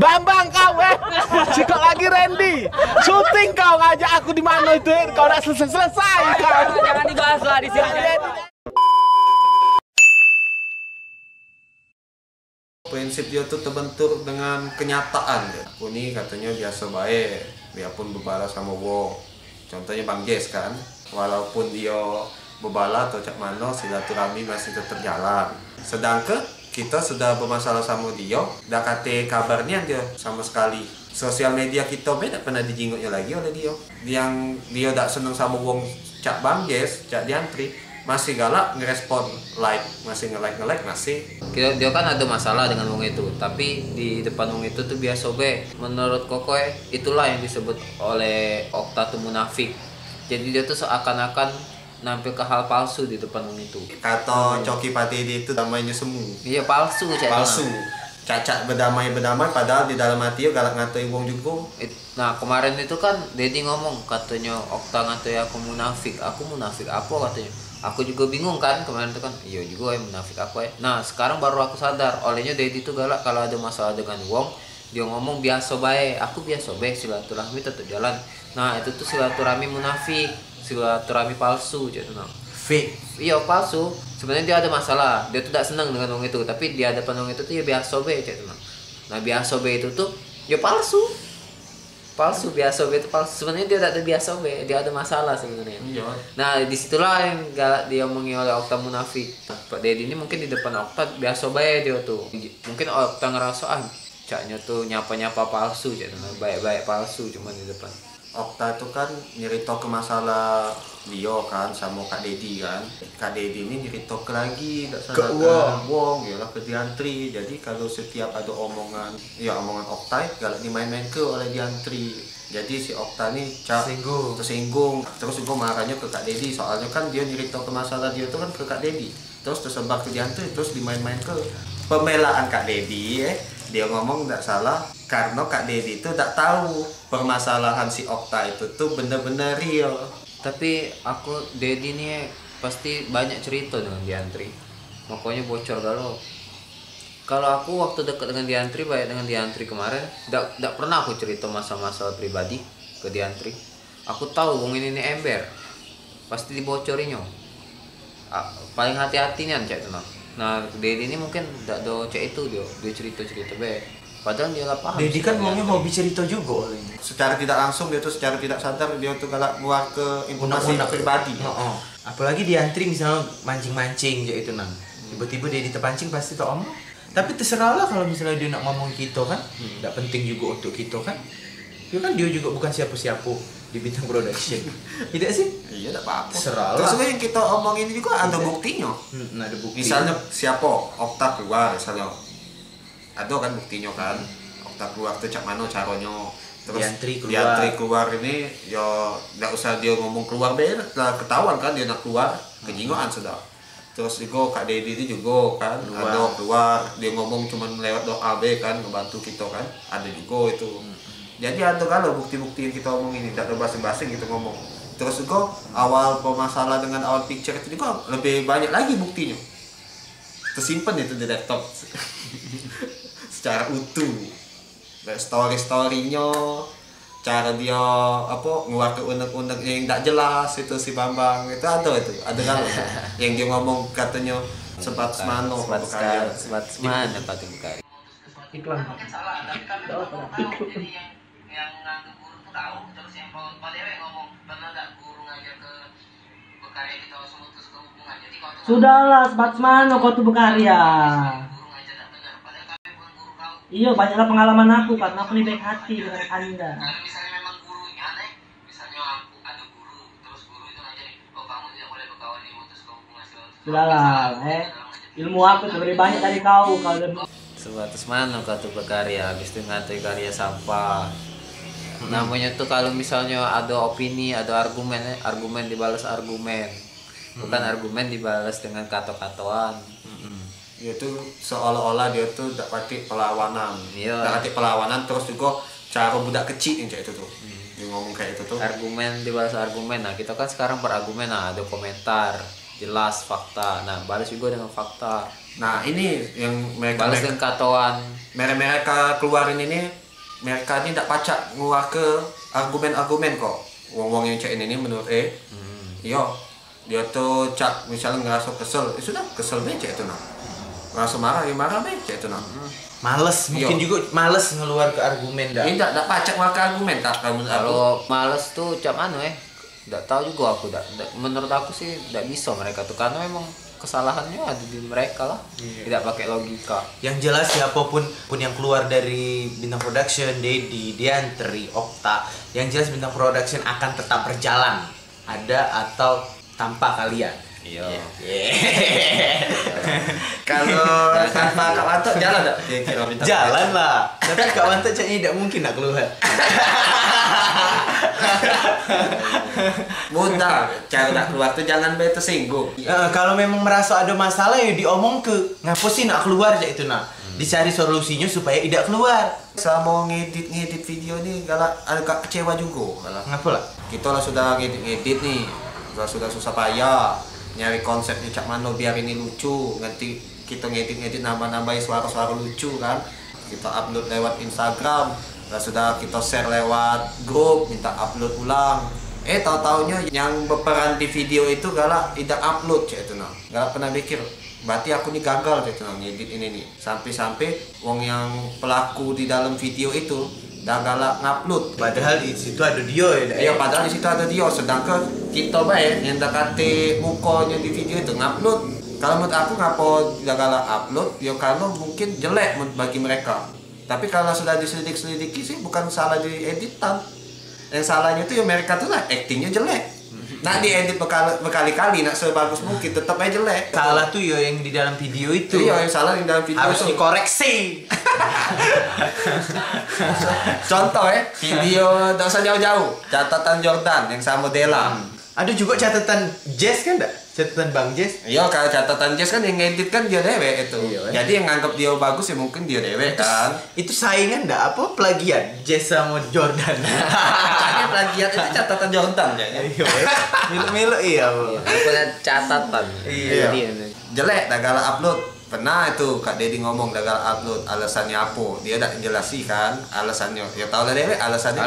Bambang kau Sikok lagi Randy. Syuting kau ngajak aku di mana itu? Kau udah selesai kau. Jangan dibahas lah di sini. Prinsip dia tuh terbentuk dengan kenyataan. Aku nih katanya biasa baik, dia pun bebala sama wong. Contohnya Bang Jess kan, walaupun dia bebala atau cak mano, silaturahmi masih tetap jalan. Sedangkan kita sudah bermasalah sama dia, dah kata kabarnya dia sama sekali. Sosial media kita tidak pernah dijinguknya lagi oleh dia. Yang dia tak seneng sama wong cak Bang Jess, cak Diantri, masih galak ngerespon like, masih nge-like masih. Dia kan ada masalah dengan wong itu, tapi di depan wong itu tuh biasa be. Menurut Kokoe itulah yang disebut oleh Okta tuh munafik. Jadi dia tuh seakan-akan nampil ke hal palsu di depan wong itu. Kata Coki Patidi itu damainya semu. Iya palsu, palsu. Cacat berdamai padahal di dalam hati galak ngatain wong juga. Nah kemarin itu kan Dedi ngomong katanya Okta ngatain aku munafik apa katanya. Aku juga bingung kan kemarin itu kan, iya juga munafik apa ya. Nah sekarang baru aku sadar, olehnya Dedi itu galak kalau ada masalah dengan wong, dia ngomong biasa baik, aku biasa baik, silaturahmi tetap jalan. Nah itu tuh silaturahmi munafik, silaturahmi palsu jadi fake. Iya palsu. Sebenarnya dia ada masalah, dia tuh tidak senang dengan wong itu, tapi dia ada wong itu tuh ya biasa baik jadi. Nah biasa baik itu tuh ya palsu biasa itu palsu. Sebenarnya dia tidak ada biasa be, dia ada masalah sebenarnya. Iya. Nah disitulah yang galak dia omongi oleh Okta munafik. Pak Dedi ini mungkin di depan Okta biasa baik dia tuh. Mungkin Okta ngerasa caknya tuh nyapa palsu, jadi baik palsu cuma di depan. Okta itu kan nyerita ke masalah dia kan sama Kak Dedi kan. Kak Dedi ini nyerita ke lagi ke wong ya lah ke Diantri. Jadi kalau setiap ada omongan Okta galak dimain-main ke oleh Diantri. Jadi si Okta nih tersinggung. Terus juga marahnya ke Kak Dedi, soalnya kan dia nyerita ke masalah dia itu kan ke Kak Dedi. Terus tersebar ke Diantri, terus dimain-main ke pembelaan Kak Dedi dia ngomong tidak salah karena Kak Dedi itu tak tahu permasalahan si Okta itu tuh bener-bener real. Tapi aku Dedi nih pasti banyak cerita dengan Diantri, makanya bocor galau. Kalau aku waktu dekat dengan Diantri, baik dengan Diantri kemarin, tidak pernah aku cerita masalah pribadi ke Diantri. Aku tahu wong ini ember, pasti dibocorinya. Paling hati-hatinya cek tenang. Nah Dedi ini mungkin tidak ada cek itu dia cerita be. Padahal dia nggak paham. Dedi kan ngomongnya hobi cerita juga olehnya. Secara tidak langsung dia tuh secara tidak sadar dia tuh galak keluar ke informasi pribadi. Apalagi Diantri misalnya mancing-mancing ya itu nang. Tiba-tiba dia terpancing pasti tak omong. Tapi terserahlah kalau misalnya dia nak ngomong kita kan, tidak penting juga untuk kita kan. Dia juga bukan siapa-siapa di Bintang Production. Tidak sih? Iya, tidak apa-apa. Terserahlah. Terus yang kita omongin juga ada buktinya. Ada bukti. Misalnya siapa Okta keluar misalnya. Ada kan buktinya kan. Okta keluar tuh cak mano caranya. Terus Diantri keluar ini ya tidak usah dia ngomong keluar deh, ketahuan kan dia nak keluar, kejingoan sudah. Terus juga Kak Dedi itu juga kan ada keluar, dia ngomong cuma lewat doa be kan ngebantu kita kan, ada juga itu. Jadi ada kalau bukti-bukti yang kita omongin ini tidak ada basa-basi gitu ngomong. Terus juga awal permasalahan dengan awal picture itu juga lebih banyak lagi buktinya. Tersimpan itu di laptop secara utuh. Story-storynya, cara dia ngeluar ke unek-unek yang tidak jelas itu si Bambang itu ada kan yang dia ngomong katanya sempat semano pati bukan iklan yang nganggep guru tuh tahu, terus yang pada ngomong pernah nggak guru ngajar ke berkarya kita langsung mutus ke hubungan. Jadi kalau sudahlah sebat kau tuh berkarya. Guru ngajar tak benar, padahal kami bukan guru kamu. Iya, banyaklah pengalaman aku karena aku lebih baik hati dengan Anda. Kalau misalnya memang gurunya misalnya aku ada guru, terus guru itu ngajarin, kamu tidak boleh berkawan di mutus ke hubungan. Sudahlah, ilmu aku tuh lebih banyak dari kau kalau sebatas mana kau tuh berkarya, habis itu ngatai karya sampah. Namanya tuh kalau misalnya ada opini, ada argumen dibalas argumen, bukan argumen dibalas dengan kata-kataan. Dia tuh seolah-olah dia tuh tidak pakai perlawanan, terus juga cara budak kecil yang kayak itu tuh. Dia ngomong kayak itu tuh. Argumen dibalas argumen. Nah kita kan sekarang berargumen, ada komentar. jelas fakta. Nah, balas juga dengan fakta. Nah ini yang mereka Balas dengan katoan. mereka keluarin ini, mereka ini tidak pacak nguak ke argumen-argumen kok. Wong-wong yang cek ini menurut iya dia tuh cak misalnya ngerasa kesel, sudah kesel becek itu nah. Ngerasa marah, ya marah becek itu nah. Males, mungkin juga males ngeluar ke argumen dah. Ini tidak pacak nguak ke argumen tak kamu. Kalau males tuh cam nggak tahu juga aku. Menurut aku sih nggak bisa mereka tuh, karena memang kesalahannya ada di mereka lah. Tidak pakai logika. Yang jelas siapapun yang keluar dari Bintang Production, Dedi, Diantri, Okta, yang jelas Bintang Production akan tetap berjalan, ada atau tanpa kalian. Iya. Kalau tanpa Kak Wanto jalan tak? Jalan lah. Tapi Kak Wanto kayaknya tidak mungkin nak keluar. Mudah, cara nak keluar tuh jangan begitu tersinggung. Kalau memang merasa ada masalah ya diomong ke ngapa sih nak keluar aja itu nak. Dicari solusinya supaya tidak keluar. Sama ngedit video nih galak agak kecewa juga. Ngapa lah? Kita lah sudah ngedit nih, sudah susah payah nyari konsepnya cak mano biar ini lucu. Nanti kita ngedit nambah-nambahin suara-suara lucu kan. Kita upload lewat Instagram. Lah sudah kita share lewat grup, minta upload ulang. Tahu-taunya yang berperan di video itu galak tidak upload cak itu nah. Galak pernah mikir, berarti aku nih gagal cak itu nah ngedit ini nih. Sampai wong yang pelaku di dalam video itu dah galak ngupload. Padahal di situ ada dia ya. Iya, padahal di situ ada dia. Sedangkan kita bae yang dekati mukanya di video itu ngupload. Kalau menurut aku ngapa dah galak upload? Ya karena mungkin jelek bagi mereka. Tapi kalau sudah diselidik-selidiki sih bukan salah di editan. Yang salahnya itu ya mereka tuh lah actingnya jelek. Nah diedit berkali-kali, nak sebagus mungkin tetap aja jelek. Salah tuh ya yang di dalam video itu. Iya, yang salah di dalam video harus itu dikoreksi. Contoh video tak usah jauh-jauh, catatan Jordan yang sama Dela. Ada juga catatan Jess kan enggak? Catatan Bang Jess. Iya, kalau catatan Jess kan yang ngedit kan dia dewek itu. Jadi yang nganggap dia bagus ya mungkin dia dewek kan. Itu saingan enggak apa plagiat Jess sama Jordan. Kayaknya plagiat itu catatan Jordan kayaknya. Milu-milu iya. Aku lihat catatan. Iya. Jelek dah galak upload. Pernah itu Kak Dedi ngomong dah galak upload, alasannya apa? Dia tak jelasin kan alasannya. Ya tahu lah dewek alasannya.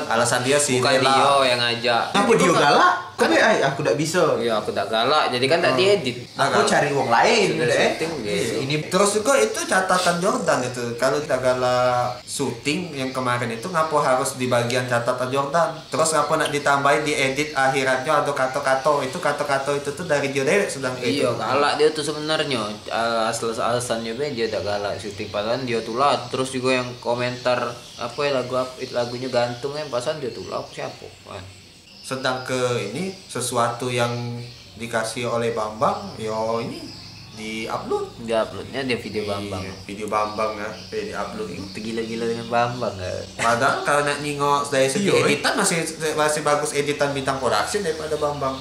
Alasan dia sih bukan Dio yang ngajak. Apa dia galak? Kan aku tidak bisa. Iya, aku tak galak. Jadi kan tak diedit. Aku cari wong lain Sudah deh. syuting, gitu. Ini terus juga itu catatan Jordan itu. Kalau kita galak syuting yang kemarin itu ngapa harus di bagian catatan Jordan? Terus ngapa nak ditambahin di edit akhiratnya ada kata-kata itu tuh dari dia dewek sedang itu. Iya, galak dia tuh sebenarnya. Alasannya dia tak galak syuting, padahal dia tulah. Terus juga yang komentar apa ya lagunya gantung yang pasan dia tulah siapa kan. Sedang ke ini sesuatu yang dikasih oleh Bambang, yo ini di-upload. Di-uploadnya dia video Bambang. Video Bambang ya, di-upload itu. Itu gila-gila dengan Bambang ya. Padahal kalau nak nengok dari segi editan masih bagus editan Bintang Production daripada Bambang.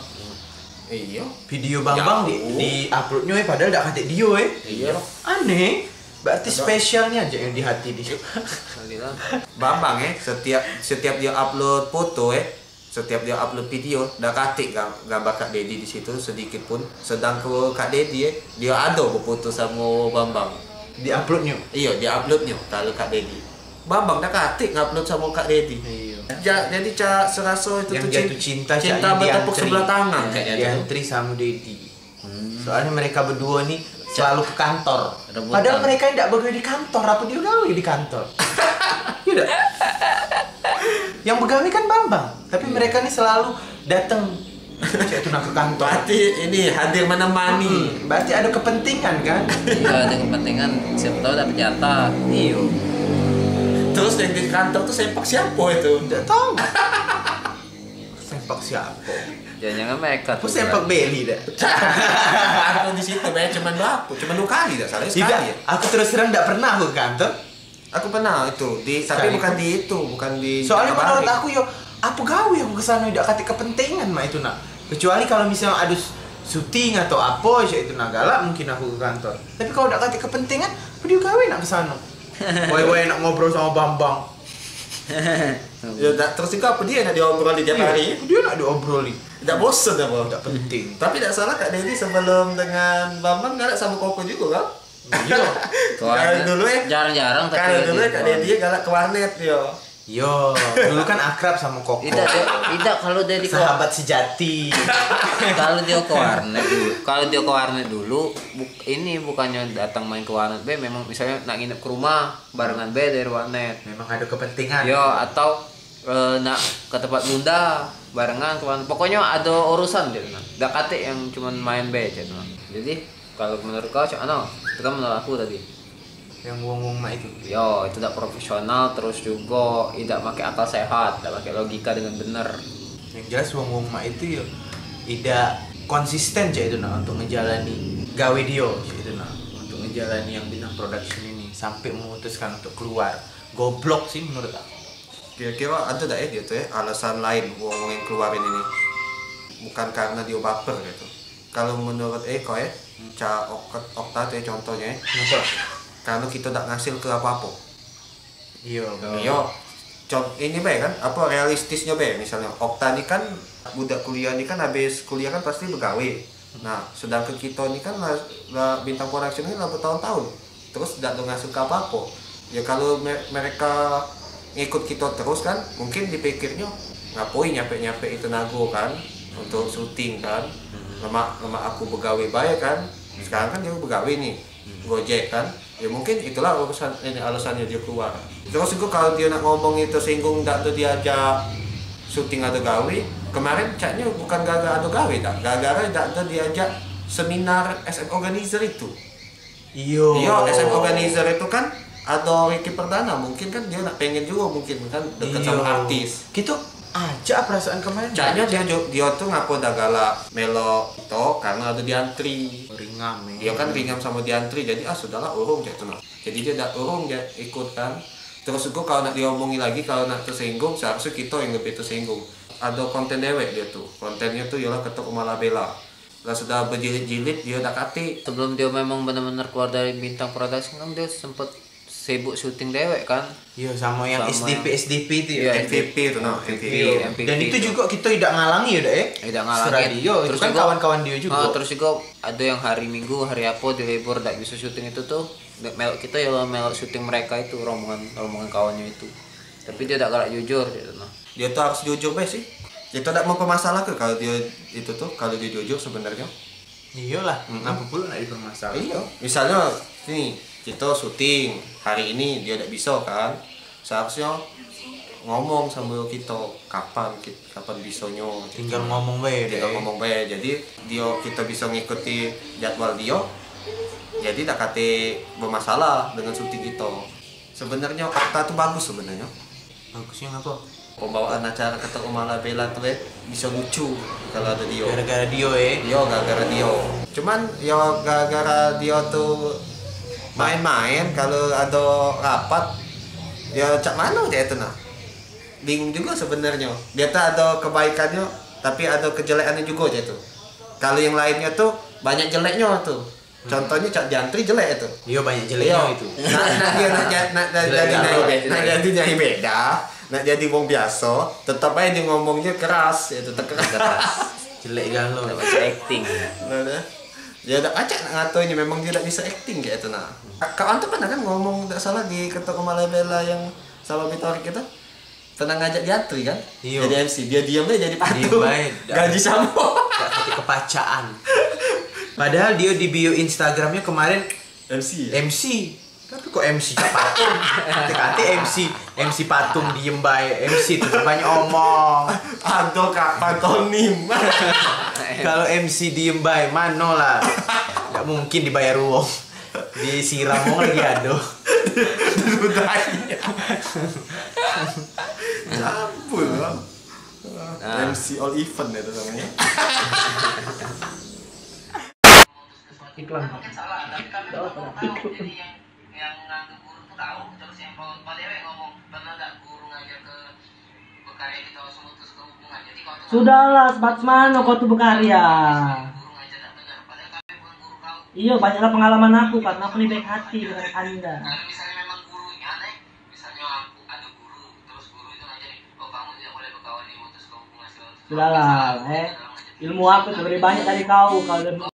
Iya. Video Bambang di uploadnya padahal tidak kata dia Iya. Aneh. Berarti spesialnya aja yang di hati dia. Bambang setiap dia upload foto setiap dia upload video dah katik gambar Kak Dedi di situ sedikit pun. Sedang ke Kak Dedi dia ada berfoto sama Bambang Di uploadnya. iya di uploadnya kalau Kak Dedi Bambang dah katik ngupload sama Kak Dedi. Iya. Jadi serasa itu Yang tuh jatuh cinta bertepuk sebelah tangan kayaknya Diantri sama Dedi. Soalnya mereka berdua nih selalu ke kantor. Rebutan. Padahal mereka tidak bekerja di kantor. Apa dia gawe di kantor? Iya. Yang begawe kan Bambang, tapi mereka nih selalu datang itu nak ke kantor. berarti ini hadir menemani. Berarti ada kepentingan kan? Iya, ada kepentingan siapa tahu dapat jatah. Iya. Terus yang di kantor tuh sempak siapa itu? Tidak tahu. Sempak siapa? Jangan-jangan mereka Aku tuh. sempak Beli dah. Aku di situ banyak cuman berapa? Cuman 2 kali dah, salah sekali ya. Aku terus terang tidak pernah aku ke kantor. Aku pernah itu tapi bukan di itu, bukan di Soalnya Jakabaring. menurut aku yo, apa gawe aku kesana tidak kata kepentingan mah itu nak. Kecuali kalau misalnya ada syuting atau apa ya itu nak galak mungkin aku ke kantor. Tapi kalau tidak kata kepentingan, apa dia gawe nak kesana? Boy nak ngobrol sama Bambang. Ya, terus juga apa dia nak diobrolin tiap hari? Dia nak diobrolin. Tidak bosan apa? Tidak penting. Tapi tidak salah Kak Dedi sebelum dengan Bambang galak sama Koko juga kan? Iya. Kalau dulu jarang-jarang tapi kalau dulu Kak Dedi galak ke warnet yo. Yo, dulu kan akrab sama Koko. Tidak kalau dari Sahabat sejati. kalau dia ke warnet dulu, ini bukannya datang main ke warnet be, memang misalnya nak nginep ke rumah barengan be dari warnet. Memang ada kepentingan. Yo, atau nak ke tempat bunda barengan ke warnet. Pokoknya ada urusan dia nah. Dak kate yang cuman main be aja nah. Jadi kalau menurut kau cak ano? Itu kan menurut aku tadi. Yang wong-wong mak itu. Yo, itu tidak profesional, terus juga tidak pakai akal sehat, tidak pakai logika dengan benar. Yang jelas wong-wong mak itu yo tidak konsisten aja itu nah untuk ngejalani gawe dia itu nah untuk ngejalani yang bintang production ini sampai memutuskan untuk keluar. Goblok sih menurut aku. Kira-kira ada tak dia tuh alasan lain wong yang keluarin ini? Bukan karena dia baper gitu. Kalau menurut kau Ca Okta tuh contohnya Kenapa? karena kita tak ngasil ke apa-apa. Iya. Yo, ini baik kan? Apa realistisnya baik? Misalnya Okta ini kan budak kuliah ini kan habis kuliah kan pasti begawe. Nah, sedangkan kita ini kan lah bintang production ini lah bertahun-tahun. Terus tidak ada ngasil ke apa-apa. Ya kalau mereka ngikut kita terus kan, mungkin dipikirnya ngapain nyampe itu nago kan untuk syuting kan. Lama aku begawe baik kan. Sekarang kan dia begawe nih, Gojek kan. Ya mungkin itulah alasannya dia keluar. Terus juga kalau dia nak ngomong itu singgung tak ada diajak syuting atau gawe, kemarin caknya bukan gara-gara ada gawe tak, gara-gara tak ada diajak seminar SM Organizer itu. Iya, SM Organizer itu kan ada Ricky Perdana, mungkin kan dia nak pengen juga mungkin kan dekat sama artis. Gitu aja perasaan kemarin. Caknya dia tuh ngaku dah galak melo itu karena ada diantri. Ringam ya. Dia kan ringam sama diantri, jadi sudahlah urung gitu nah. Jadi dia tak urung dia ikut kan. Terus juga kalau nak diomongin lagi kalau nak tersinggung seharusnya kita yang lebih tersinggung. Ada konten dewek dia tuh, kontennya tuh ialah ketok Malabela. Lah sudah berjilid-jilid dia tak kati. Sebelum dia memang benar-benar keluar dari bintang production kan dia sempat sibuk syuting dewek kan. Iya sama yang SDP itu ya. MVP itu no, MVP. Dan itu juga kita tidak ngalangi ya deh. Tidak ngalangi. Radio, terus kan kawan-kawan dia juga. Terus juga ada yang hari Minggu, hari apa di libur tidak bisa syuting itu tuh. Melok kita ya melok syuting mereka itu rombongan kawannya itu. Tapi dia tidak galak jujur gitu nah. Dia tuh harus jujur sih. Dia tuh tidak mau pemasalah ke kalau dia itu tuh kalau dia jujur sebenarnya. Iyalah, ngapa pula nak dipermasalah. Iya. Misalnya nih kita syuting hari ini dia tidak bisa kan, seharusnya ngomong sama kita kapan bisanya. Tinggal ngomong bae. Jadi kita bisa ngikuti jadwal dia. Jadi tak kate bermasalah dengan syuting kita. Sebenarnya Okta tuh bagus sebenarnya. Bagusnya ngapa? Pembawaan acara ketok Malabela tuh bisa lucu kalau ada dia. Gara-gara dia Iya, gara-gara dia. Cuman ya gara-gara dia tuh main-main kalau ada rapat ya cak mana dia itu nah. Bingung juga sebenarnya. Dia tuh ada kebaikannya tapi ada kejelekannya juga dia tuh. Kalau yang lainnya tuh banyak jeleknya tuh. Contohnya Cak Jantri jelek itu. Iya banyak jeleknya itu. Nak jadi nyai beda. Nak jadi wong biasa, tetap aja dia ngomongnya keras, ya tetap keras. Jelek galau. Tidak bisa acting. Nah, dia ada acak nak ngatoinya memang dia tidak bisa acting kayak itu nah. Kawan tuh pernah kan ngomong tidak salah di Ketok Malabela yang sama Bitori kita pernah ngajak Jantri kan? Iya. Jadi MC, dia diam aja jadi patung. Gaji sama. Gak ngerti kepacaan. Padahal dia di bio Instagramnya kemarin MC. Tapi kok MC patung? Kata MC patung diem baik. MC tuh banyak omong. Aduh kak pantonim. Kalau MC diem baik mana lah? Gak mungkin dibayar uang. Disiram uang lagi aduh. Campur lah. MC all event itu namanya. Iklan. Mungkin salah, tapi kami belum tahu. Jadi yang nganggep guru tuh tahu. Terus yang Pak Dewe ngomong, pernah nggak guru ngajar ke berkarya di Tawas Mutus ke hubungan? Jadi kalau tuh Sudahlah, sebatsmano kau tuh berkarya. guru ngajar nggak benar. Padahal kami bukan guru kau. Iya, banyaklah pengalaman aku karena aku lebih baik hati dengan Anda. Kalau misalnya memang gurunya nih, misalnya aku ada guru, terus guru Sudahlah, ilmu aku lebih banyak dari kau. Kau lebih